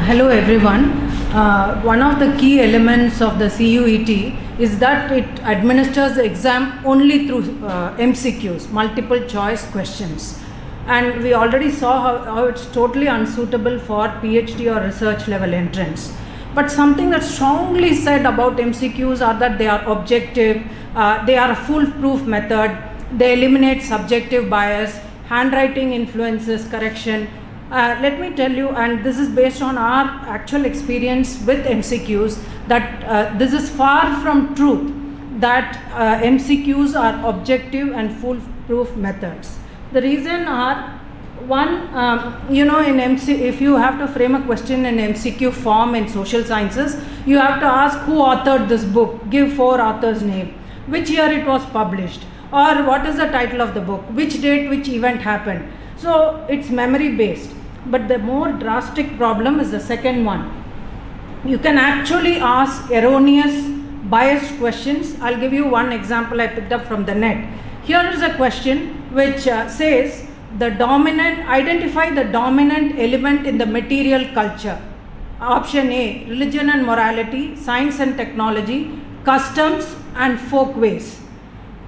Hello everyone. One of the key elements of the CUET is that it administers the exam only through MCQs, multiple choice questions. And we already saw how it's totally unsuitable for PhD or research level entrance. But something that's strongly said about MCQs are that they are objective, they are a foolproof method, they eliminate subjective bias, handwriting influences correction. Let me tell you, and this is based on our actual experience with MCQs, that this is far from truth, that MCQs are objective and foolproof methods. The reason are, one, if you have to frame a question in MCQ form in social sciences, you have to ask who authored this book, give 4 authors' name, which year it was published, or what is the title of the book, which date, which event happened. So it's memory based. But the more drastic problem is the second one. You can actually ask erroneous, biased questions. I'll give you one example I picked up from the net. Here is a question which says, identify the dominant element in the material culture. Option A, religion and morality, science and technology, customs and folkways.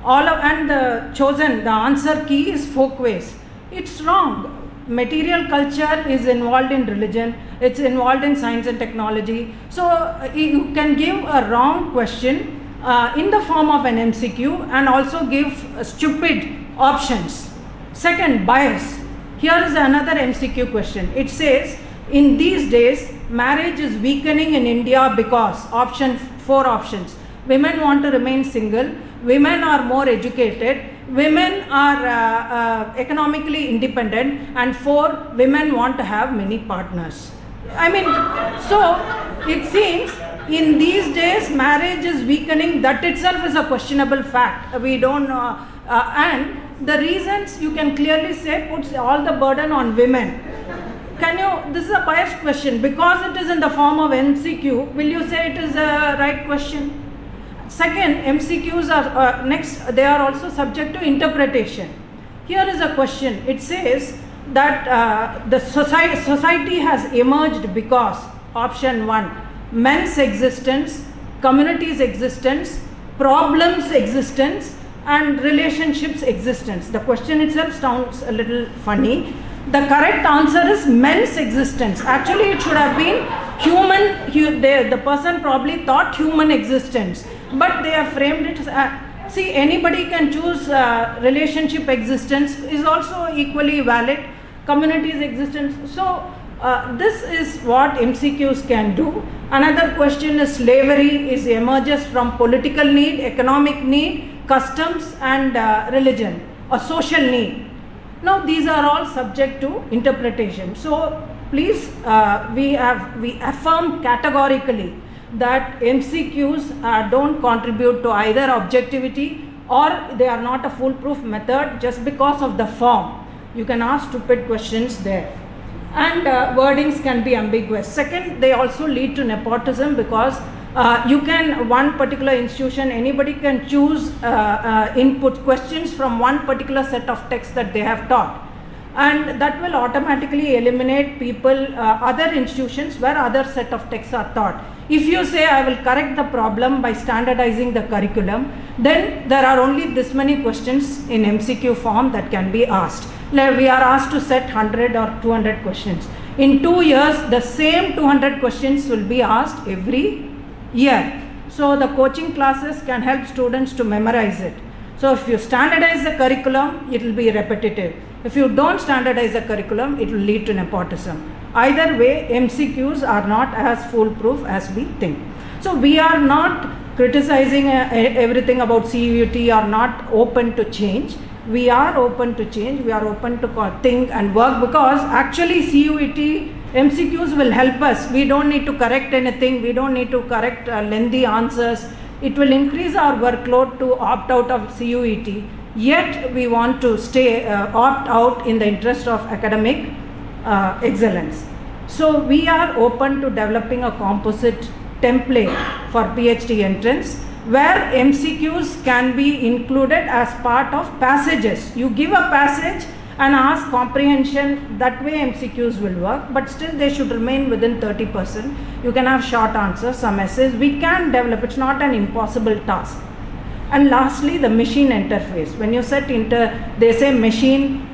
The answer key is folkways. It's wrong. Material culture is involved in religion, it's involved in science and technology. So you can give a wrong question in the form of an MCQ and also give stupid options. Second, bias. Here is another MCQ question. It says, in these days, marriage is weakening in India because, 4 options. Women want to remain single, women are more educated, women are economically independent, and 4, women want to have many partners. So it seems in these days marriage is weakening. That itself is a questionable fact. We don't know, and the reasons you can clearly say puts all the burden on women. This is a biased question. Because it is in the form of MCQ, will you say it is a right question? Second, MCQs are next, they are also subject to interpretation. Here is a question. It says that the society has emerged because, option 1, men's existence, community's existence, problems existence, and relationships existence. The question itself sounds a little funny. The correct answer is men's existence. Actually, it should have been human. The person probably thought human existence, but they have framed it as, see, anybody can choose relationship existence is also equally valid, community's existence. So this is what MCQs can do. Another question is slavery emerges from political need, economic need, customs and religion or social need. Now these are all subject to interpretation. So please, we affirm categorically that MCQs don't contribute to either objectivity, or they are not a foolproof method just because of the form. You can ask stupid questions there. And wordings can be ambiguous. Second, they also lead to nepotism because one particular institution, anybody can choose input questions from one particular set of texts that they have taught. And that will automatically eliminate people, other institutions where other set of texts are taught. If you say, I will correct the problem by standardizing the curriculum, then there are only this many questions in MCQ form that can be asked. We are asked to set 100 or 200 questions. In 2 years, the same 200 questions will be asked every year. So the coaching classes can help students to memorize it. So if you standardize the curriculum, it will be repetitive. If you don't standardize the curriculum, it will lead to nepotism. Either way, MCQs are not as foolproof as we think. So we are not criticizing everything about CUET or not open to change. We are open to change. We are open to think and work, because actually CUET MCQs will help us. We don't need to correct anything. We don't need to correct lengthy answers. It will increase our workload to opt out of CUET. Yet we want to opt out in the interest of academic excellence. So we are open to developing a composite template for PhD entrance, where MCQs can be included as part of passages. You give a passage and ask comprehension. That way MCQs will work, but still they should remain within 30%. You can have short answers, some essays. We can develop, it's not an impossible task. And lastly, the machine interface. When you set they say machine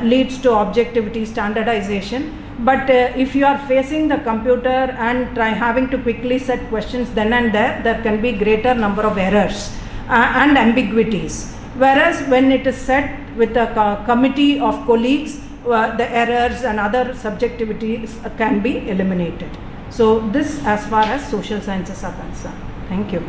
leads to objectivity, standardization. But if you are facing the computer and having to quickly set questions then and there can be greater number of errors and ambiguities. Whereas when it is set with a committee of colleagues, the errors and other subjectivities can be eliminated. So this as far as social sciences are concerned. Thank you.